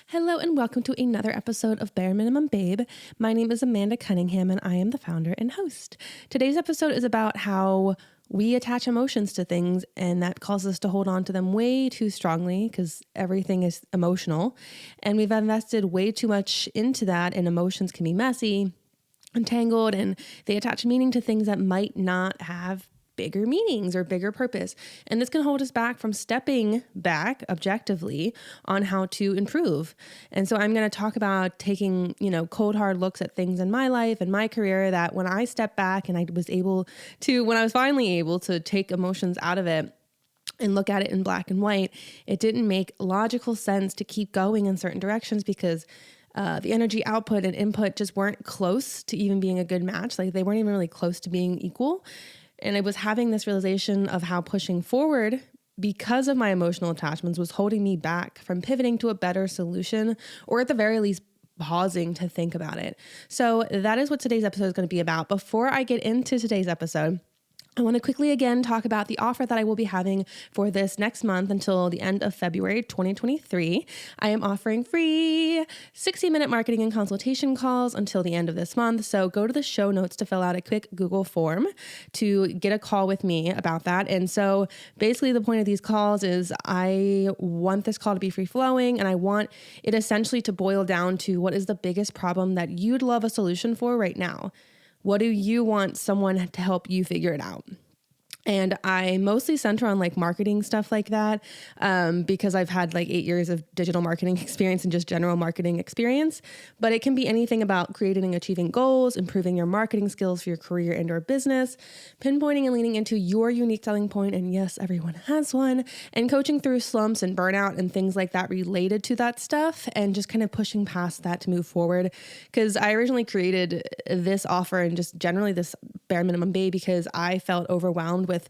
Hello and welcome to another episode of Bare Minimum Babe. My name is Amanda Cunningham and I am the founder and host. Today's episode is about how we attach emotions to things and that causes us to hold on to them way too strongly because everything is emotional. And we've invested way too much into that, and emotions can be messy, entangled, and they attach meaning to things that might not have bigger meanings or bigger purpose. And this can hold us back from stepping back objectively on how to improve. And so I'm going to talk about taking, cold hard looks at things in my life and my career that when I stepped back and when I was finally able to take emotions out of it and look at it in black and white, it didn't make logical sense to keep going in certain directions because the energy output and input just weren't close to even being a good match. Like they weren't even really close to being equal. And I was having this realization of how pushing forward because of my emotional attachments was holding me back from pivoting to a better solution, or at the very least, pausing to think about it. So that is what today's episode is going to be about. Before I get into today's episode, I want to quickly again talk about the offer that I will be having for this next month until the end of February 2023. I am offering free 60-minute marketing and consultation calls until the end of this month. So go to the show notes to fill out a quick Google form to get a call with me about that. And so basically the point of these calls is I want this call to be free flowing, and I want it essentially to boil down to what is the biggest problem that you'd love a solution for right now. What do you want someone to help you figure it out? And I mostly center on like marketing stuff like that because I've had like 8 years of digital marketing experience and just general marketing experience. But it can be anything about creating and achieving goals, improving your marketing skills for your career and or business, pinpointing and leaning into your unique selling point. And yes, everyone has one. And coaching through slumps and burnout and things like that related to that stuff, and just kind of pushing past that to move forward. Because I originally created this offer and just generally this Bare Minimum Babe because I felt overwhelmed with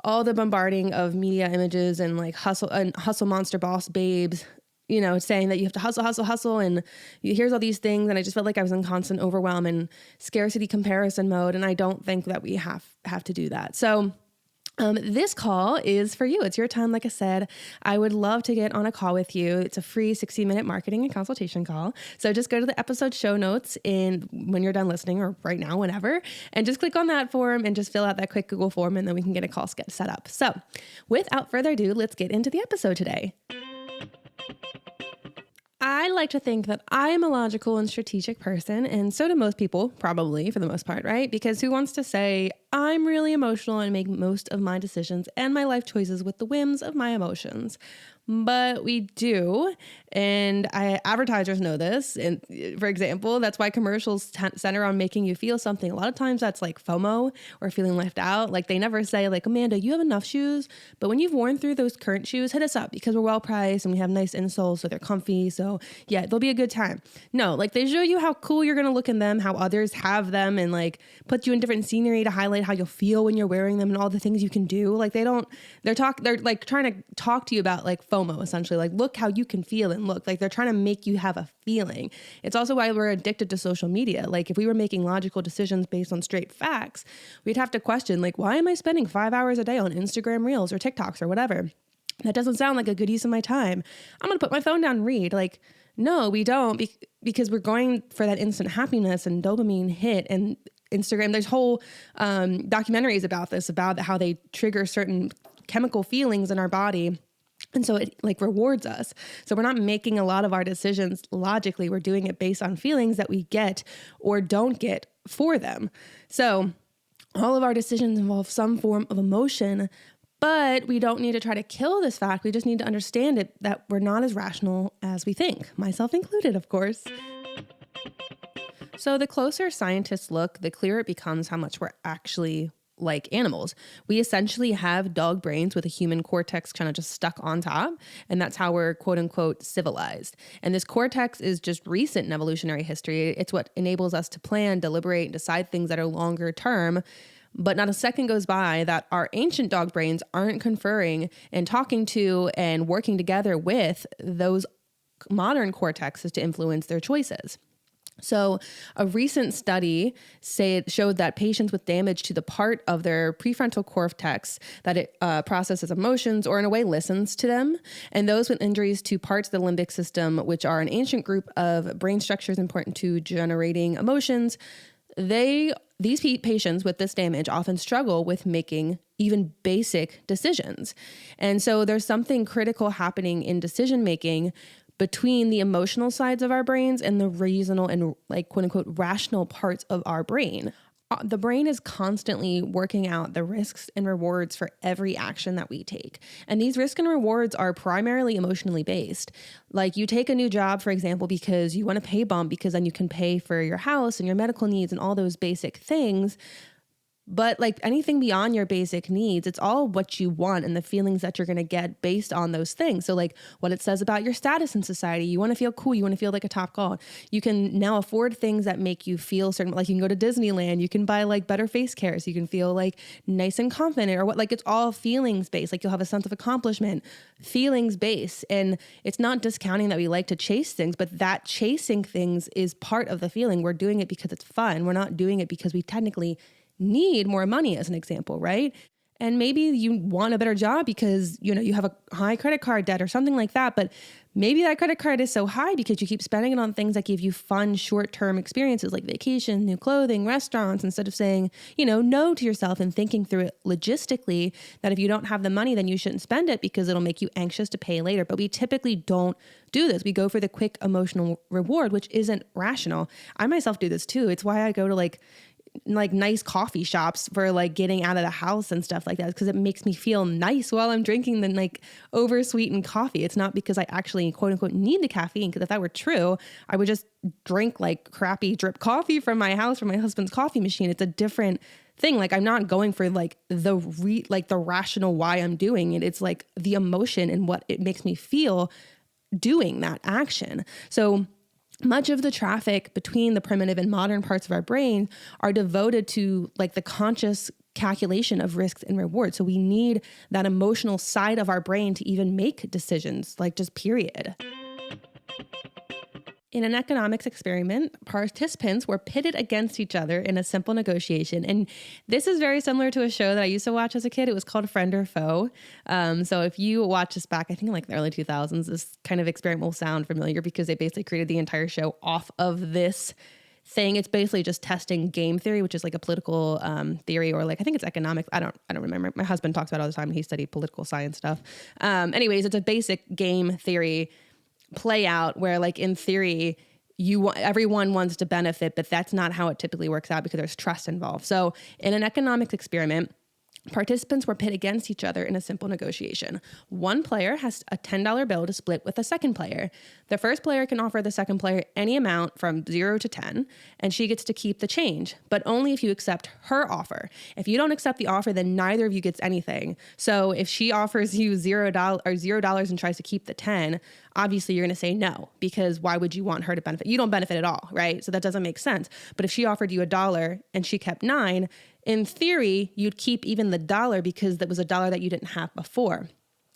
all the bombarding of media images and like hustle monster boss babes, saying that you have to hustle. And here's all these things. And I just felt like I was in constant overwhelm and scarcity comparison mode. And I don't think that we have to do that. So this call is for you. It's your time. Like I said, I would love to get on a call with you. It's a free 60-minute marketing and consultation call. So just go to the episode show notes when you're done listening, or right now, whenever, and just click on that form and just fill out that quick Google form, and then we can get a call set up. So without further ado, let's get into the episode today. I like to think that I am a logical and strategic person, and so do most people, probably for the most part, right? Because who wants to say, I'm really emotional and make most of my decisions and my life choices with the whims of my emotions? But we do, and advertisers know this. And for example, that's why commercials center on making you feel something. A lot of times that's like FOMO or feeling left out. Like they never say like, Amanda, you have enough shoes, but when you've worn through those current shoes, hit us up because we're well priced and we have nice insoles, so they're comfy. So yeah, they'll be a good time. No, like they show you how cool you're going to look in them, how others have them, and like put you in different scenery to highlight how you'll feel when you're wearing them and all the things you can do. Like they're like trying to talk to you about like FOMO, essentially, like look how you can feel and look. Like they're trying to make you have a feeling. It's also why we're addicted to social media. Like if we were making logical decisions based on straight facts, we'd have to question like, why am I spending 5 hours a day on Instagram Reels or TikToks or whatever? That doesn't sound like a good use of my time. I'm going to put my phone down and read. Like, no, we don't, because we're going for that instant happiness and dopamine hit. And Instagram, there's whole documentaries about this, about how they trigger certain chemical feelings in our body. And so it like rewards us. So we're not making a lot of our decisions logically. We're doing it based on feelings that we get or don't get for them. So all of our decisions involve some form of emotion, but we don't need to try to kill this fact. We just need to understand it, that we're not as rational as we think, myself included, of course. So the closer scientists look, the clearer it becomes how much we're actually like animals. We essentially have dog brains with a human cortex kind of just stuck on top. And that's how we're quote unquote civilized. And this cortex is just recent in evolutionary history. It's what enables us to plan, deliberate, and decide things that are longer term. But not a second goes by that our ancient dog brains aren't conferring and talking to and working together with those modern cortexes to influence their choices. So a recent study showed that patients with damage to the part of their prefrontal cortex that it processes emotions, or in a way listens to them, and those with injuries to parts of the limbic system, which are an ancient group of brain structures important to generating emotions, these patients with this damage often struggle with making even basic decisions. And so there's something critical happening in decision making between the emotional sides of our brains and the reasonable and like quote unquote rational parts of our brain. The brain is constantly working out the risks and rewards for every action that we take. And these risks and rewards are primarily emotionally based. Like you take a new job, for example, because you want a pay bump because then you can pay for your house and your medical needs and all those basic things. But like anything beyond your basic needs, it's all what you want and the feelings that you're going to get based on those things. So like what it says about your status in society, you want to feel cool, you want to feel like a top girl. You can now afford things that make you feel certain, like you can go to Disneyland, you can buy like better face care so you can feel like nice and confident or what, like it's all feelings based. Like you'll have a sense of accomplishment, feelings based. And it's not discounting that we like to chase things, but that chasing things is part of the feeling. We're doing it because it's fun. We're not doing it because we technically need more money, as an example, right? And maybe you want a better job because, you have a high credit card debt or something like that. But maybe that credit card is so high because you keep spending it on things that give you fun, short-term experiences like vacation, new clothing, restaurants, instead of saying, no to yourself and thinking through it logistically that if you don't have the money, then you shouldn't spend it because it'll make you anxious to pay later. But we typically don't do this. We go for the quick emotional reward, which isn't rational. I myself do this too. It's why I go to like nice coffee shops for like getting out of the house and stuff like that, because it makes me feel nice while I'm drinking the like over sweetened coffee. It's not because I actually quote unquote need the caffeine, because if that were true, I would just drink like crappy drip coffee from my house from my husband's coffee machine. It's a different thing. Like I'm not going for like the rational why I'm doing it. It's like the emotion and what it makes me feel doing that action. So much of the traffic between the primitive and modern parts of our brain are devoted to like the conscious calculation of risks and rewards. So we need that emotional side of our brain to even make decisions, like just period. In an economics experiment, participants were pitted against each other in a simple negotiation. And this is very similar to a show that I used to watch as a kid. It was called Friend or Foe. So if you watch this back, I think in like the early 2000s, this kind of experiment will sound familiar because they basically created the entire show off of this thing. It's basically just testing game theory, which is like a political theory, or like I think it's economics. I don't remember. My husband talks about it all the time. He studied political science stuff. Anyways, it's a basic game theory play out where like in theory everyone wants to benefit, but that's not how it typically works out because there's trust involved. So in an economics experiment, participants were pit against each other in a simple negotiation. One player has a $10 bill to split with a second player. The first player can offer the second player any amount from 0 to 10, and she gets to keep the change, but only if you accept her offer. If you don't accept the offer, then neither of you gets anything. So if she offers you $0 and tries to keep the 10, obviously you're going to say no, because why would you want her to benefit? You don't benefit at all, right? So that doesn't make sense. But if she offered you $1 and she kept 9, in theory, you'd keep even the $1 because that was $1 that you didn't have before.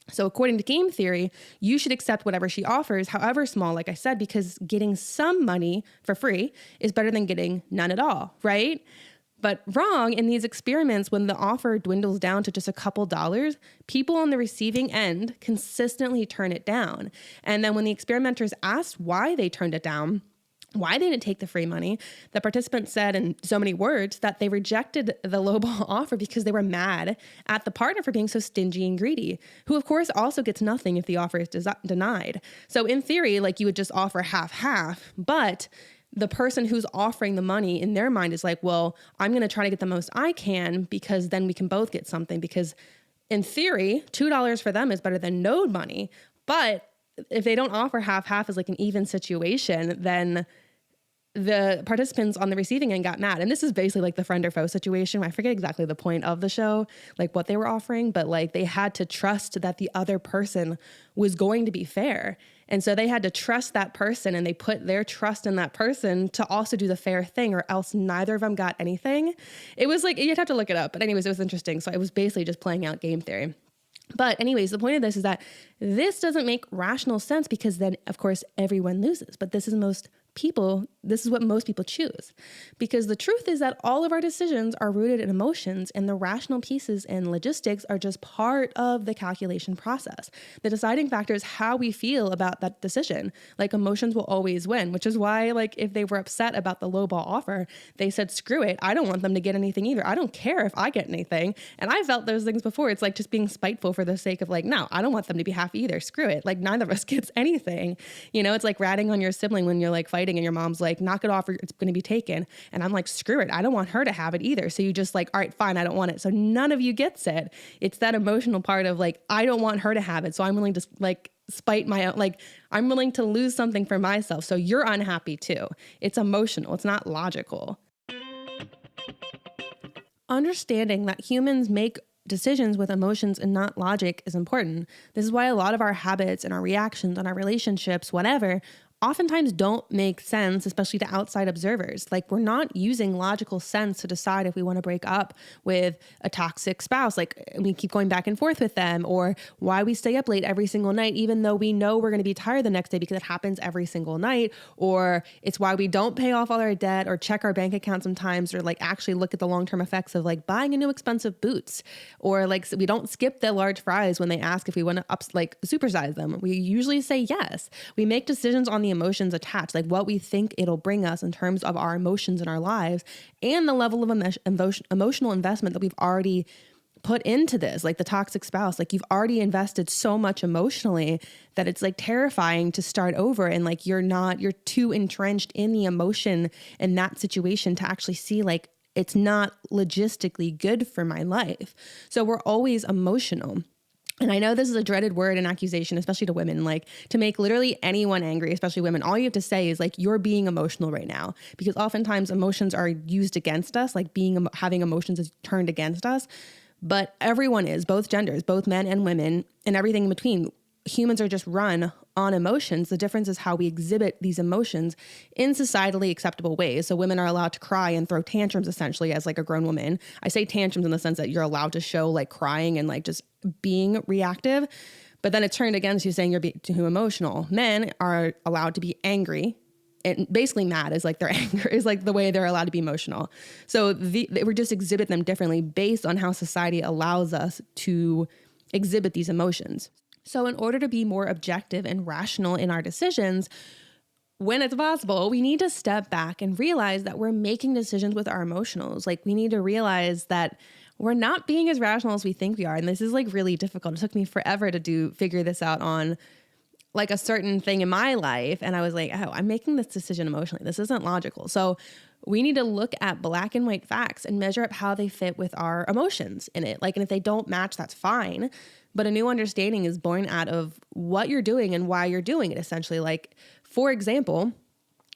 So according to game theory, you should accept whatever she offers, however small, like I said, because getting some money for free is better than getting none at all, right? But wrong, in these experiments, when the offer dwindles down to just a couple dollars, people on the receiving end consistently turn it down. And then when the experimenters asked why they turned it down, why they didn't take the free money, the participants said in so many words that they rejected the lowball offer because they were mad at the partner for being so stingy and greedy, who of course also gets nothing if the offer is denied. So in theory, like you would just offer half, but the person who's offering the money in their mind is like, well, I'm going to try to get the most I can because then we can both get something, because in theory, $2 for them is better than no money. But if they don't offer half as like an even situation, then the participants on the receiving end got mad. And this is basically like the friend or foe situation. I forget exactly the point of the show, like what they were offering, but like they had to trust that the other person was going to be fair. And so they had to trust that person, and they put their trust in that person to also do the fair thing, or else neither of them got anything. It was like, you'd have to look it up. But anyways, it was interesting. So it was basically just playing out game theory. But anyways, the point of this is that this doesn't make rational sense, because then, of course, everyone loses. But this is the most people, this is what most people choose. Because the truth is that all of our decisions are rooted in emotions, and the rational pieces and logistics are just part of the calculation process. The deciding factor is how we feel about that decision. Like, emotions will always win, which is why, like, if they were upset about the lowball offer, they said, screw it. I don't want them to get anything either. I don't care if I get anything. And I felt those things before. It's like just being spiteful for the sake of like, no, I don't want them to be happy either. Screw it. Like, neither of us gets anything. You know, it's like ratting on your sibling when you're like fighting and your mom's like, knock it off or it's going to be taken. And I'm like, screw it. I don't want her to have it either. So you just like, all right, fine. I don't want it. So none of you gets it. It's that emotional part of like, I don't want her to have it. So I'm willing to like spite my own, like I'm willing to lose something for myself. So you're unhappy too. It's emotional. It's not logical. Understanding that humans make decisions with emotions and not logic is important. This is why a lot of our habits and our reactions and our relationships, whatever, oftentimes don't make sense, especially to outside observers. Like, we're not using logical sense to decide if we want to break up with a toxic spouse. Like, we keep going back and forth with them, or why we stay up late every single night, even though we know we're going to be tired the next day because it happens every single night. Or it's why we don't pay off all our debt or check our bank account sometimes, or like actually look at the long-term effects of like buying a new expensive boots, or like we don't skip the large fries when they ask if we want to supersize them. We usually say yes. We make decisions on the emotions attached, like what we think it'll bring us in terms of our emotions in our lives and the level of emotional investment that we've already put into this, like the toxic spouse. Like, you've already invested so much emotionally that it's like terrifying to start over. And like, you're too entrenched in the emotion in that situation to actually see like, it's not logistically good for my life. So we're always emotional. And I know this is a dreaded word and accusation, especially to women, like to make literally anyone angry, especially women. All you have to say is like, you're being emotional right now, because oftentimes emotions are used against us, like having emotions is turned against us. But everyone is, both genders, both men and women and everything in between. Humans are just run on emotions. The difference is how we exhibit these emotions in societally acceptable ways. So women are allowed to cry and throw tantrums essentially as like a grown woman. I say tantrums in the sense that you're allowed to show like crying and like just being reactive, but then it's turned against you saying you're too emotional. Men are allowed to be angry, and basically mad is like their anger is like the way they're allowed to be emotional. So we just exhibit them differently based on how society allows us to exhibit these emotions. So in order to be more objective and rational in our decisions, when it's possible, we need to step back and realize that we're making decisions with our emotionals. Like, we need to realize that we're not being as rational as we think we are. And this is like really difficult. It took me forever to figure this out on like a certain thing in my life. And I was like, oh, I'm making this decision emotionally. This isn't logical. So we need to look at black and white facts and measure up how they fit with our emotions in it. Like, and if they don't match, that's fine. But a new understanding is born out of what you're doing and why you're doing it, essentially. Like, for example,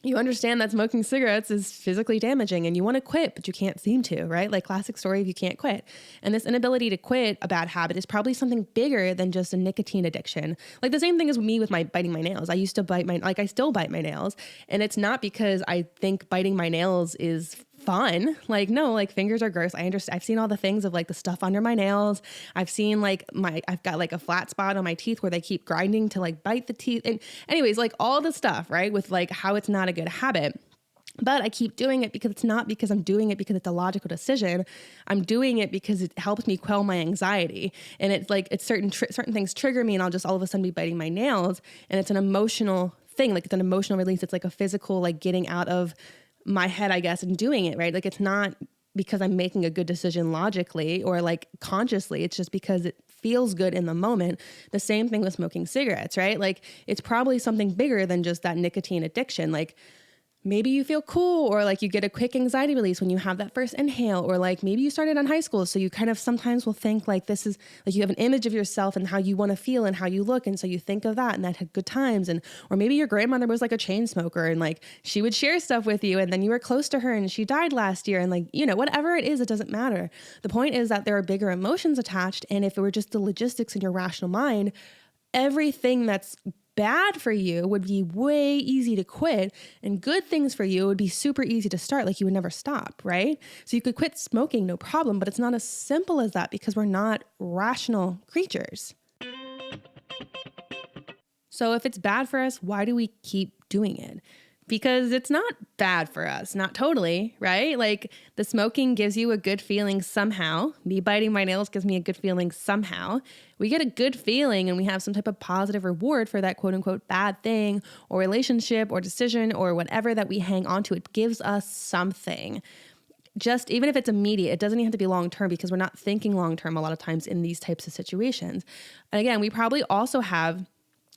you understand that smoking cigarettes is physically damaging and you want to quit, but you can't seem to, right? Like, classic story of you can't quit. And this inability to quit a bad habit is probably something bigger than just a nicotine addiction. Like, the same thing as me with biting my nails. I used to I still bite my nails. And it's not because I think biting my nails is fun. Like, no, like, fingers are gross. I understand. I've seen all the things of like the stuff under my nails. I've seen like I've got like a flat spot on my teeth where they keep grinding to like bite the teeth. And anyways, like all the stuff, right? With like how it's not a good habit. But I keep doing it because it's not because I'm doing it because it's a logical decision. I'm doing it because it helps me quell my anxiety. And it's like, it's certain things trigger me and I'll just all of a sudden be biting my nails. And it's an emotional thing. Like, it's an emotional release. It's like a physical, like getting out of my head, I guess, and doing it, right? Like, it's not because I'm making a good decision logically or like consciously. It's just because it feels good in the moment. The same thing with smoking cigarettes, right? Like, it's probably something bigger than just that nicotine addiction. Like, maybe you feel cool, or like you get a quick anxiety release when you have that first inhale, or like maybe you started in high school. So you kind of sometimes will think like this is like you have an image of yourself and how you want to feel and how you look. And so you think of that and that had good times. And, or maybe your grandmother was like a chain smoker and like she would share stuff with you and then you were close to her and she died last year. And like, you know, whatever it is, it doesn't matter. The point is that there are bigger emotions attached. And if it were just the logistics in your rational mind, everything that's bad for you would be way easy to quit, and good things for you would be super easy to start. Like, you would never stop, right? So you could quit smoking, no problem, but it's not as simple as that because we're not rational creatures. So if it's bad for us, why do we keep doing it? because it's not bad for us, not totally, right? Like the smoking gives you a good feeling somehow. Me biting my nails gives me a good feeling somehow. We get a good feeling and we have some type of positive reward for that quote unquote bad thing or relationship or decision or whatever that we hang on to. It gives us something. Just even if it's immediate, it doesn't even have to be long term because we're not thinking long term a lot of times in these types of situations. And again, we probably also have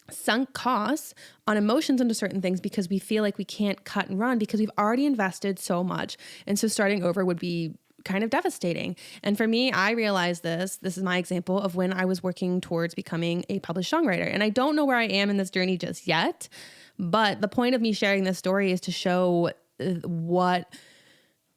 sunk costs on emotions into certain things because we feel like we can't cut and run because we've already invested so much. And so starting over would be kind of devastating. And for me, I realized this is my example of when I was working towards becoming a published songwriter. And I don't know where I am in this journey just yet, but the point of me sharing this story is to show what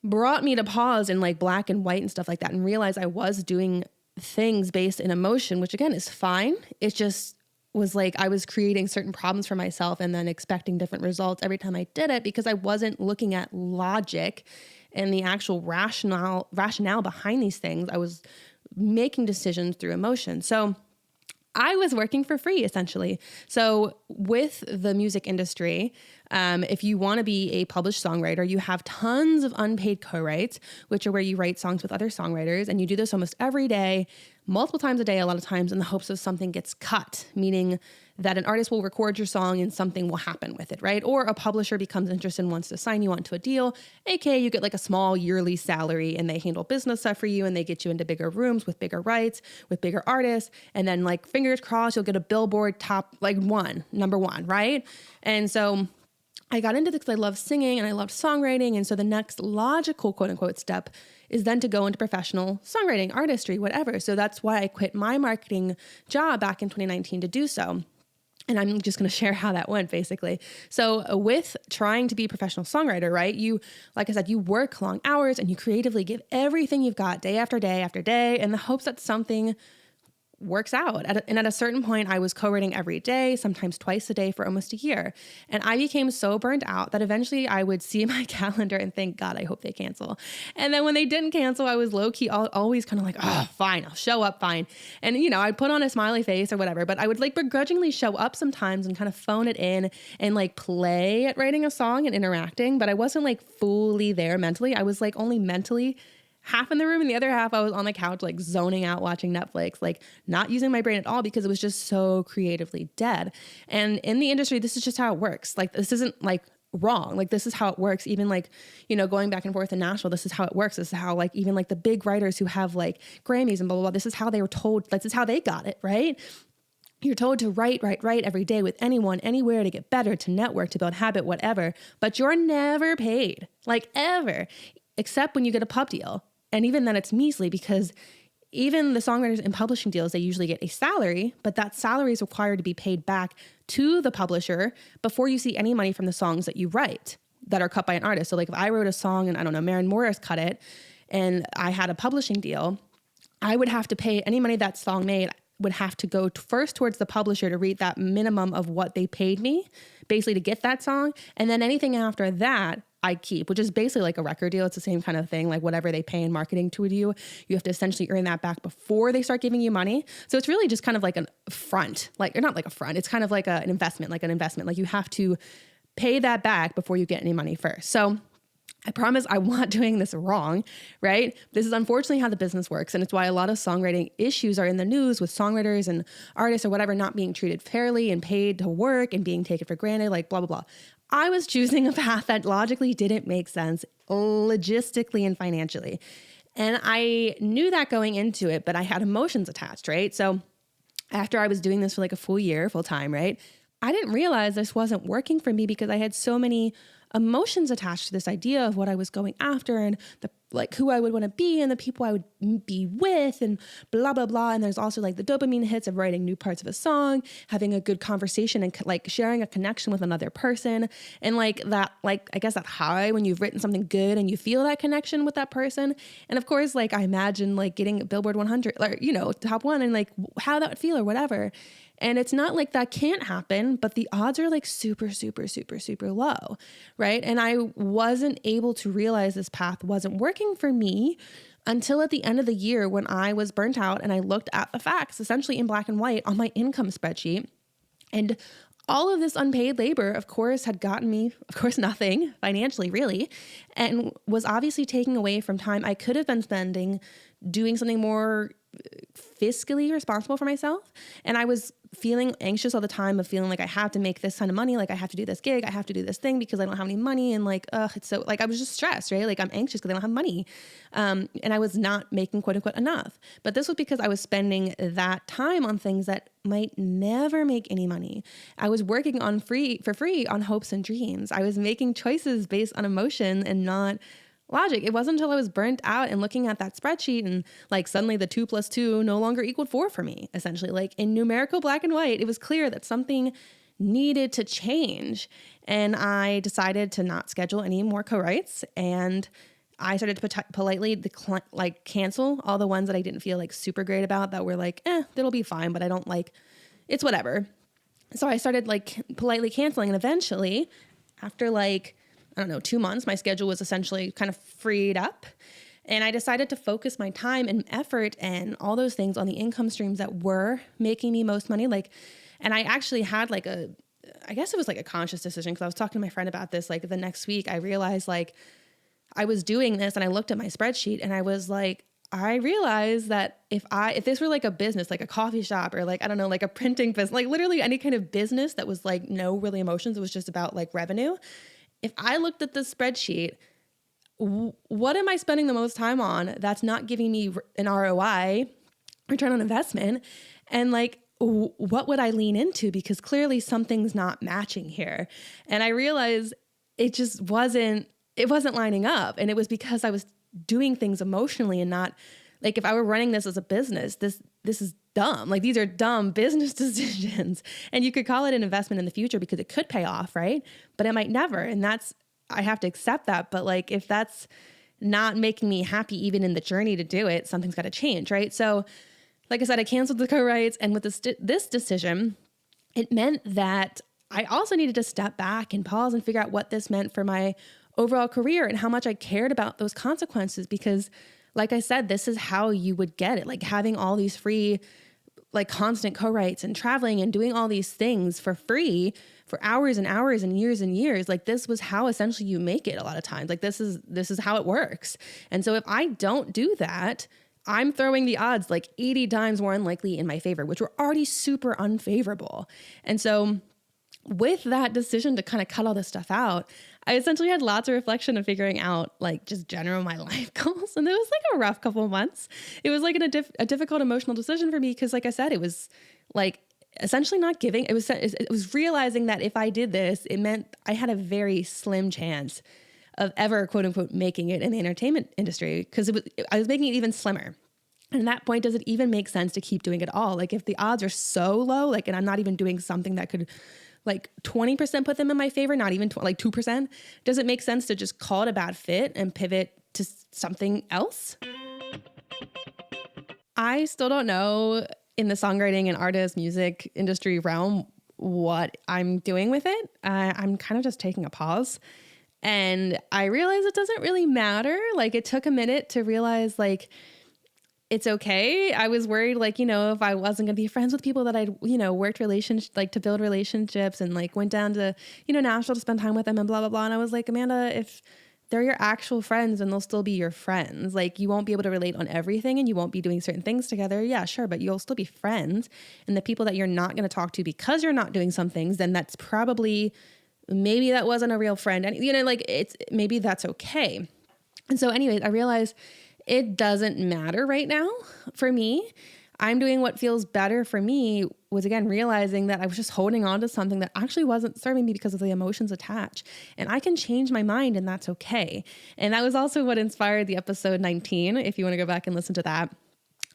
brought me to pause in like black and white and stuff like that and realize I was doing things based in emotion, which again is fine. It just was like I was creating certain problems for myself and then expecting different results every time I did it because I wasn't looking at logic and the actual rationale behind these things. I was making decisions through emotion. So I was working for free, essentially. So with the music industry, if you want to be a published songwriter, you have tons of unpaid co-writes, which are where you write songs with other songwriters. And you do this almost every day, multiple times a day, a lot of times in the hopes of something gets cut, meaning that an artist will record your song and something will happen with it, right? Or a publisher becomes interested and wants to sign you onto a deal, aka you get like a small yearly salary and they handle business stuff for you and they get you into bigger rooms with bigger rights, with bigger artists. And then like fingers crossed, you'll get a Billboard top like number one, right? And so I got into this because I love singing and I loved songwriting. And so the next logical quote unquote step is then to go into professional songwriting, artistry, whatever. So that's why I quit my marketing job back in 2019 to do so. And I'm just going to share how that went basically. So with trying to be a professional songwriter, right? You, like I said, you work long hours and you creatively give everything you've got day after day after day in the hopes that something works out. And at a certain point, I was co-writing every day, sometimes twice a day for almost a year. And I became so burnt out that eventually I would see my calendar and think, God, I hope they cancel. And then when they didn't cancel, I was low key always kind of like, oh, fine, I'll show up, fine. And, you know, I'd put on a smiley face or whatever, but I would like begrudgingly show up sometimes and kind of phone it in and like play at writing a song and interacting. But I wasn't like fully there mentally. I was like only mentally half in the room and the other half I was on the couch like zoning out watching Netflix, like not using my brain at all because it was just so creatively dead. And in the industry, this is just how it works. Like this isn't like wrong. Like this is how it works. Even like, you know, going back and forth in Nashville, this is how it works. This is how like even like the big writers who have like Grammys and blah, blah, blah, this is how they were told, this is how they got it, right? You're told to write every day with anyone, anywhere to get better, to network, to build habit, whatever, but you're never paid, like ever, except when you get a pub deal. And even then it's measly because even the songwriters in publishing deals, they usually get a salary, but that salary is required to be paid back to the publisher before you see any money from the songs that you write that are cut by an artist. So like if I wrote a song and I don't know, Maren Morris cut it and I had a publishing deal, I would have to pay any money that song made would have to go first towards the publisher to reach that minimum of what they paid me, basically to get that song. And then anything after that, I keep, which is basically like a record deal. It's the same kind of thing, like whatever they pay in marketing to you, you have to essentially earn that back before they start giving you money. So it's really just kind of like a front, like, or not like a front, it's kind of like an investment, like you have to pay that back before you get any money first. So I promise I'm not doing this wrong, right? This is unfortunately how the business works. And it's why a lot of songwriting issues are in the news with songwriters and artists or whatever not being treated fairly and paid to work and being taken for granted, like blah, blah, blah. I was choosing a path that logically didn't make sense logistically and financially. And I knew that going into it, but I had emotions attached, right? So after I was doing this for like a full year, full time, right? I didn't realize this wasn't working for me because I had so many emotions attached to this idea of what I was going after and the like who I would want to be and the people I would be with and blah, blah, blah. And there's also like the dopamine hits of writing new parts of a song, having a good conversation and like sharing a connection with another person. And like that, like, I guess that high when you've written something good and you feel that connection with that person. And of course, like I imagine like getting Billboard 100 or, you know, top one and like how that would feel or whatever. And it's not like that can't happen, but the odds are like super, super, super, super low, right? And I wasn't able to realize this path wasn't working for me until at the end of the year when I was burnt out and I looked at the facts, essentially in black and white on my income spreadsheet. And all of this unpaid labor, of course, had gotten me, of course, nothing financially, really, and was obviously taking away from time I could have been spending doing something more fiscally responsible for myself. And I was feeling anxious all the time of feeling like I have to make this kind of money. Like I have to do this gig. I have to do this thing because I don't have any money. And like, it's so like, I was just stressed, right? Like I'm anxious because I don't have money. And I was not making quote unquote enough, but this was because I was spending that time on things that might never make any money. I was working on for free on hopes and dreams. I was making choices based on emotion and not logic. It wasn't until I was burnt out and looking at that spreadsheet and like suddenly the 2 + 2 no longer equaled 4 for me, essentially. Like in numerical black and white, it was clear that something needed to change. And I decided to not schedule any more co-writes. And I started to politely cancel all the ones that I didn't feel like super great about, that were like, that'll be fine, but I don't like, it's whatever. So I started like politely canceling, and eventually after like, I don't know, 2 months, my schedule was essentially kind of freed up. And I decided to focus my time and effort and all those things on the income streams that were making me most money. And I actually had I guess it was like a conscious decision, because I was talking to my friend about this, like the next week. I realized like I was doing this, and I looked at my spreadsheet and I was like, I realized that if this were like a business, like a coffee shop or like, I don't know, like a printing business, like literally any kind of business that was like no really emotions, it was just about like revenue. If I looked at this spreadsheet, what am I spending the most time on that's not giving me an ROI, return on investment? And like, what would I lean into? Because clearly something's not matching here. And I realized it wasn't lining up. And it was because I was doing things emotionally and not like, if I were running this as a business, this is dumb. Like these are dumb business decisions, and you could call it an investment in the future because it could pay off, right? But it might never. And I have to accept that. But like, if that's not making me happy, even in the journey to do it, something's got to change, right? So like I said, I canceled the co-writes, and with this decision, it meant that I also needed to step back and pause and figure out what this meant for my overall career and how much I cared about those consequences. Because like I said, this is how you would get it. Like having all these free, like constant co-writes and traveling and doing all these things for free for hours and hours and years. Like this was how essentially you make it a lot of times. Like this is how it works. And so if I don't do that, I'm throwing the odds like 80 times more unlikely in my favor, which were already super unfavorable. And so with that decision to kind of cut all this stuff out, I essentially had lots of reflection and figuring out like just general my life goals. And it was like a rough couple of months. It was like a difficult emotional decision for me, because like I said, it was like essentially not giving. It was realizing that if I did this, it meant I had a very slim chance of ever quote unquote making it in the entertainment industry, because I was making it even slimmer. And at that point, does it even make sense to keep doing it all? Like if the odds are so low, like, and I'm not even doing something that could like 20% put them in my favor, not even like 2%, does it make sense to just call it a bad fit and pivot to something else? I still don't know in the songwriting and artist music industry realm what I'm doing with it. I'm kind of just taking a pause, and I realize it doesn't really matter. Like it took a minute to realize like, it's okay. I was worried, like, if I wasn't going to be friends with people that I'd, worked like to build relationships and like went down to, Nashville to spend time with them and blah, blah, blah. And I was like, Amanda, if they're your actual friends, then they'll still be your friends. Like you won't be able to relate on everything and you won't be doing certain things together. Yeah, sure. But you'll still be friends. And the people that you're not going to talk to because you're not doing some things, then that's probably, maybe that wasn't a real friend. And, maybe that's okay. And so anyways, I realized it doesn't matter right now for me. I'm doing what feels better for me, was again realizing that I was just holding on to something that actually wasn't serving me because of the emotions attached. And I can change my mind, and that's okay. And that was also what inspired the episode 19. If you want to go back and listen to that,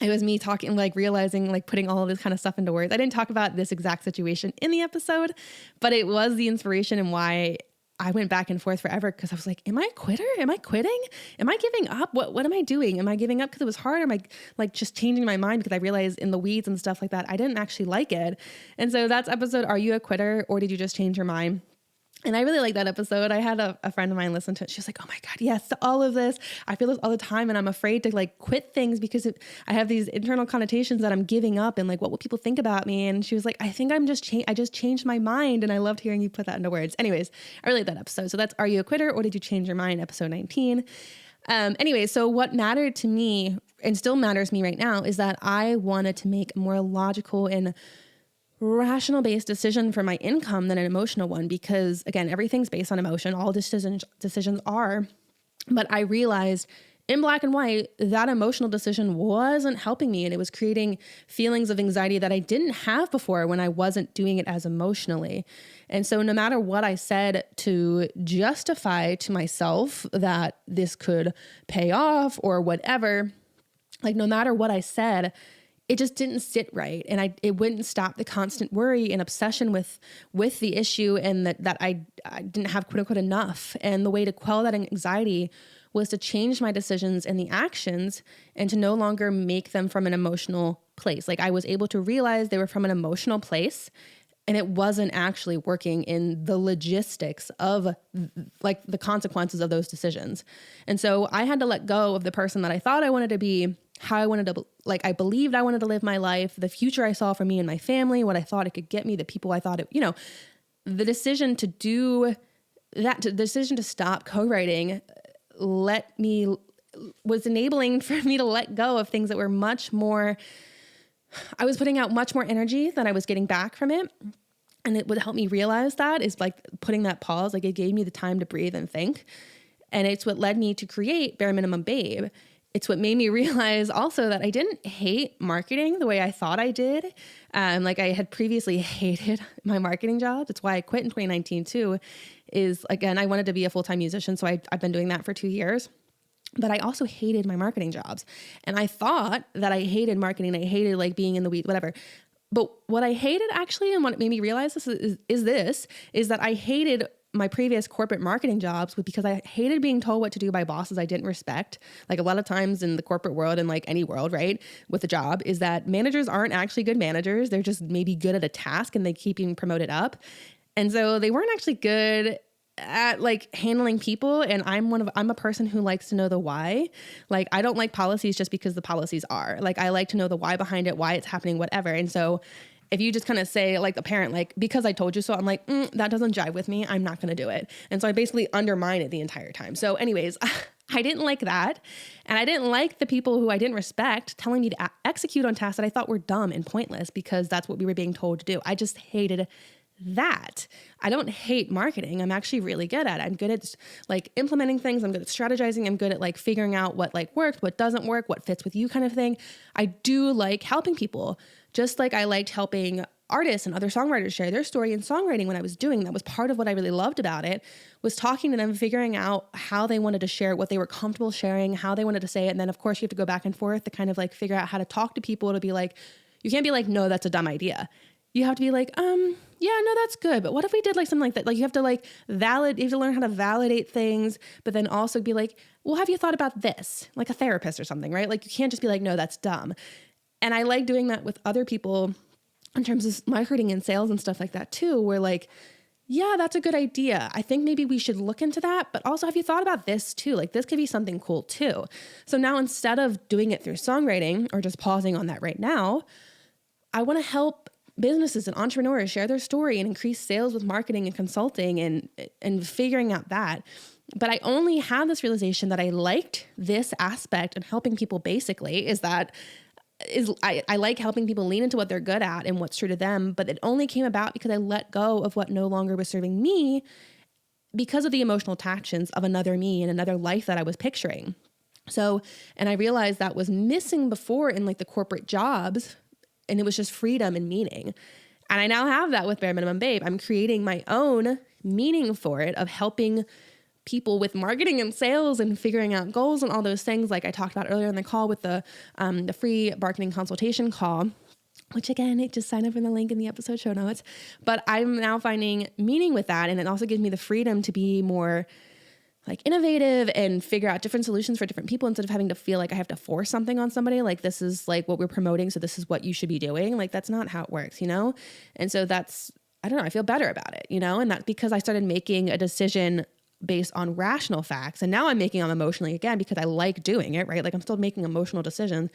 it was me talking, like realizing, like putting all of this kind of stuff into words. I didn't talk about this exact situation in the episode, but it was the inspiration and why I went back and forth forever, because I was like, am I a quitter? Am I quitting? Am I giving up? What am I doing? Am I giving up because it was hard? Or am I like just changing my mind because I realized in the weeds and stuff like that, I didn't actually like it. And so that's episode, Are You a Quitter, or did you just change your mind? And I really like that episode. I had a friend of mine listen to it. She was like, oh my God, yes, to all of this. I feel this all the time. And I'm afraid to like quit things because I have these internal connotations that I'm giving up and like, what will people think about me? And she was like, I think I just changed my mind. And I loved hearing you put that into words. Anyways, I really like that episode. So that's Are You a Quitter or Did You Change Your Mind? Episode 19. Anyway, so what mattered to me and still matters to me right now is that I wanted to make a more logical and rational based decision for my income than an emotional one, because again, everything's based on emotion. All decisions are, but I realized in black and white that emotional decision wasn't helping me, and it was creating feelings of anxiety that I didn't have before when I wasn't doing it as emotionally. And so no matter what I said to justify to myself that this could pay off or whatever, like no matter what I said, it just didn't sit right. And it wouldn't stop the constant worry and obsession with the issue, and that I didn't have quote unquote enough. And the way to quell that anxiety was to change my decisions and the actions and to no longer make them from an emotional place. Like I was able to realize they were from an emotional place, and it wasn't actually working in the logistics of like the consequences of those decisions. And so I had to let go of the person that I thought I wanted to be, how I wanted to, like I believed I wanted to live my life, the future I saw for me and my family, what I thought it could get me, the people I thought the decision to do that, the decision to stop co-writing was enabling for me to let go of things that were much more, I was putting out much more energy than I was getting back from it. And it would help me realize that is like putting that pause, like it gave me the time to breathe and think. And it's what led me to create Bare Minimum Babe. It's what made me realize also that I didn't hate marketing the way I thought I did. Like I had previously hated my marketing job. That's why I quit in 2019 too, is again, I wanted to be a full-time musician. So I've been doing that for 2 years. But I also hated my marketing jobs. And I thought that I hated marketing. I hated like being in the weeds, whatever. But what I hated actually, and what made me realize this is that I hated my previous corporate marketing jobs because I hated being told what to do by bosses I didn't respect. Like a lot of times in the corporate world and like any world, right, with a job is that managers aren't actually good managers. They're just maybe good at a task and they keep being promoted up. And so they weren't actually good at like handling people. And I'm a person who likes to know the why. Like I don't like policies just because the policies are. Like I like to know the why behind it, why it's happening, whatever. And so if you just kind of say like a parent, like, because I told you so, I'm like, that doesn't jive with me. I'm not going to do it. And so I basically undermine it the entire time. So anyways, I didn't like that. And I didn't like the people who I didn't respect telling me to execute on tasks that I thought were dumb and pointless because that's what we were being told to do. I just hated that. I don't hate marketing. I'm actually really good at it. I'm good at like implementing things. I'm good at strategizing. I'm good at like figuring out what like works, what doesn't work, what fits with you kind of thing. I do like helping people. Just like I liked helping artists and other songwriters share their story in songwriting when I was doing that was part of what I really loved about it, was talking to them, figuring out how they wanted to share, what they were comfortable sharing, how they wanted to say it. And then of course you have to go back and forth to kind of like figure out how to talk to people to be like, you can't be like, no, that's a dumb idea. You have to be like, yeah, no, that's good. But what if we did like something like that? Like you have to like you have to learn how to validate things, but then also be like, well, have you thought about this? Like a therapist or something, right? Like you can't just be like, no, that's dumb. And I like doing that with other people in terms of marketing and sales and stuff like that too, where like, yeah, that's a good idea. I think maybe we should look into that, but also have you thought about this too? Like this could be something cool too. So now instead of doing it through songwriting or just pausing on that right now, I want to help businesses and entrepreneurs share their story and increase sales with marketing and consulting and figuring out that. But I only had this realization that I liked this aspect and helping people basically I like helping people lean into what they're good at and what's true to them. But it only came about because I let go of what no longer was serving me because of the emotional attachments of another me and another life that I was picturing. So, and I realized that was missing before in like the corporate jobs, and it was just freedom and meaning. And I now have that with Bare Minimum Babe. I'm creating my own meaning for it of helping people with marketing and sales and figuring out goals and all those things like I talked about earlier in the call with the free marketing consultation call, which again, just sign up in the link in the episode show notes. But I'm now finding meaning with that. And it also gives me the freedom to be more like innovative and figure out different solutions for different people instead of having to feel like I have to force something on somebody. Like this is like what we're promoting, so this is what you should be doing. Like that's not how it works, you know? And so that's I don't know, I feel better about it, and that's because I started making a decision based on rational facts. And now I'm making them emotionally again because I like doing it, right? Like I'm still making emotional decisions,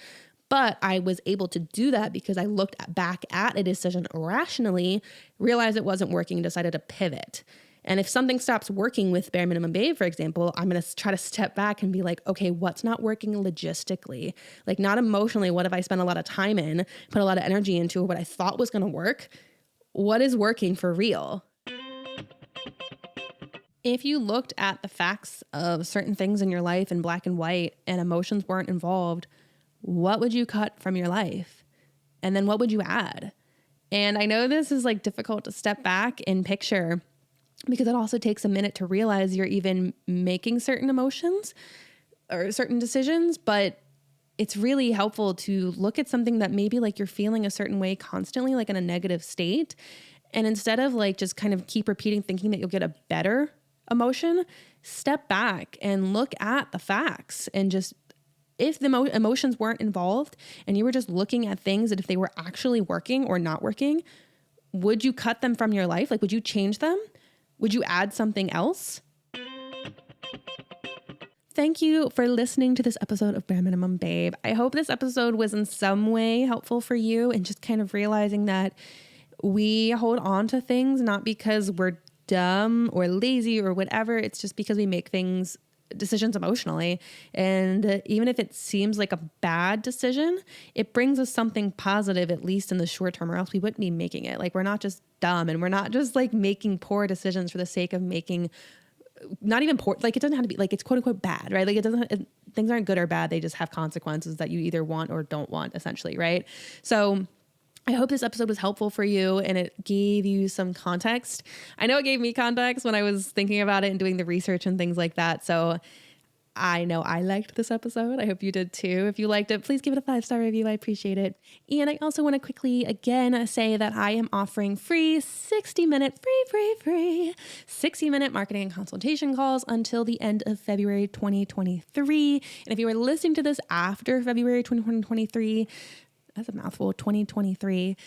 but I was able to do that because I looked back at a decision rationally, realized it wasn't working, and decided to pivot. And if something stops working with Bare Minimum Babe, for example, I'm going to try to step back and be like, okay, what's not working logistically? Like not emotionally, what have I spent a lot of time in, put a lot of energy into, or what I thought was going to work? What is working for real? If you looked at the facts of certain things in your life in black and white and emotions weren't involved, what would you cut from your life? And then what would you add? And I know this is like difficult to step back and picture because it also takes a minute to realize you're even making certain emotions or certain decisions, but it's really helpful to look at something that maybe like you're feeling a certain way constantly, like in a negative state. And instead of like just kind of keep repeating, thinking that you'll get a better emotion, step back and look at the facts and just, if the emotions weren't involved and you were just looking at things that if they were actually working or not working, would you cut them from your life? Like, would you change them? Would you add something else? Thank you for listening to this episode of Bare Minimum Babe. I hope this episode was in some way helpful for you and just kind of realizing that we hold on to things not because we're dumb or lazy or whatever. It's just because we make decisions emotionally. And even if it seems like a bad decision, it brings us something positive, at least in the short term, or else we wouldn't be making it. Like we're not just dumb and we're not just like making poor decisions for the sake of making not even poor, like it doesn't have to be like it's quote unquote bad, right? Like things aren't good or bad. They just have consequences that you either want or don't want essentially. Right. So I hope this episode was helpful for you and it gave you some context. I know it gave me context when I was thinking about it and doing the research and things like that. So I know I liked this episode. I hope you did too. If you liked it, please give it a 5-star review. I appreciate it. And I also want to quickly again say that I am offering free 60-minute marketing and consultation calls until the end of February 2023. And if you are listening to this after February 2023, that's a mouthful, 2023.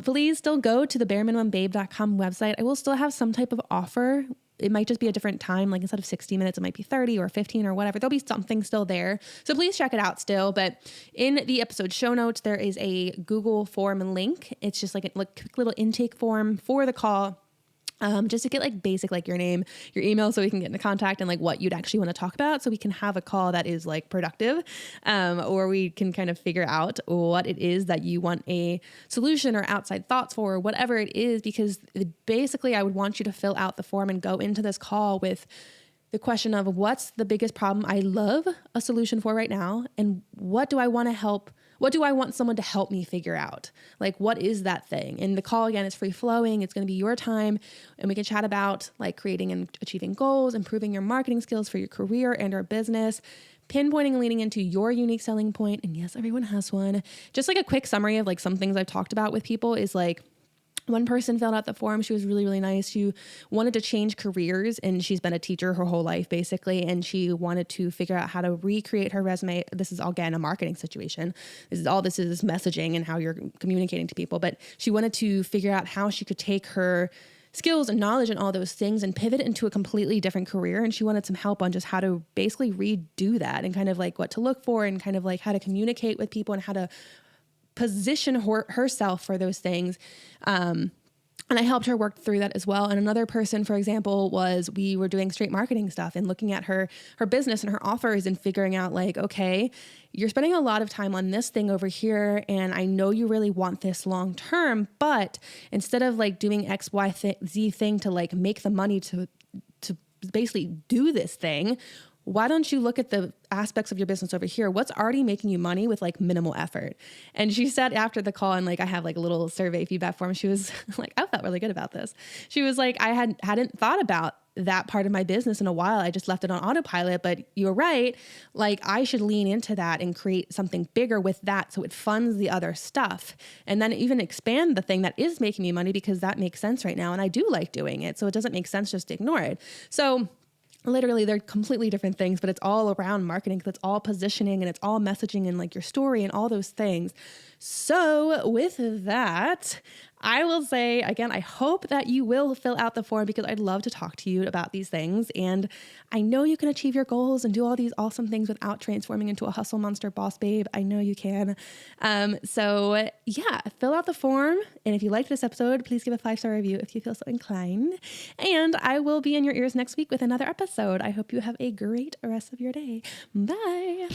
Please still go to the bareminimumbabe.com website. I will still have some type of offer. It might just be a different time. Like instead of 60 minutes, it might be 30 or 15 or whatever. There'll be something still there. So please check it out still. But in the episode show notes, there is a Google form link. It's just like a quick little intake form for the call. Just to get like basic, like your name, your email, so we can get into contact and like what you'd actually want to talk about. So we can have a call that is like productive, or we can kind of figure out what it is that you want a solution or outside thoughts for, or whatever it is, because basically I would want you to fill out the form and go into this call with the question of what's the biggest problem I love a solution for right now? And what do I want to help? What do I want someone to help me figure out? Like, what is that thing? And the call, again, is free flowing. It's going to be your time. And we can chat about like creating and achieving goals, improving your marketing skills for your career and or business, pinpointing and leaning into your unique selling point. And yes, everyone has one. Just like a quick summary of like some things I've talked about with people is like, one person filled out the form. She was really, really nice. She wanted to change careers and she's been a teacher her whole life basically. And she wanted to figure out how to recreate her resume. This is again a marketing situation. This is messaging and how you're communicating to people. But she wanted to figure out how she could take her skills and knowledge and all those things and pivot into a completely different career. And she wanted some help on just how to basically redo that and kind of like what to look for and kind of like how to communicate with people and how to position herself for those things. And I helped her work through that as well. And another person, for example, we were doing straight marketing stuff and looking at her business and her offers and figuring out like, okay, you're spending a lot of time on this thing over here. And I know you really want this long term, but instead of like doing X, Y, Z thing to like make the money to basically do this thing, why don't you look at the aspects of your business over here? What's already making you money with like minimal effort? And she said after the call, and like I have like a little survey feedback form, she was like, I felt really good about this. She was like, I hadn't thought about that part of my business in a while. I just left it on autopilot, but you're right. Like I should lean into that and create something bigger with that so it funds the other stuff. And then even expand the thing that is making me money because that makes sense right now. And I do like doing it. So it doesn't make sense just to ignore it. So literally, they're completely different things, but it's all around marketing because it's all positioning and it's all messaging and like your story and all those things. So with that, I will say again, I hope that you will fill out the form because I'd love to talk to you about these things. And I know you can achieve your goals and do all these awesome things without transforming into a hustle monster boss babe. I know you can. So yeah, fill out the form. And if you liked this episode, please give a 5-star review if you feel so inclined. And I will be in your ears next week with another episode. I hope you have a great rest of your day. Bye.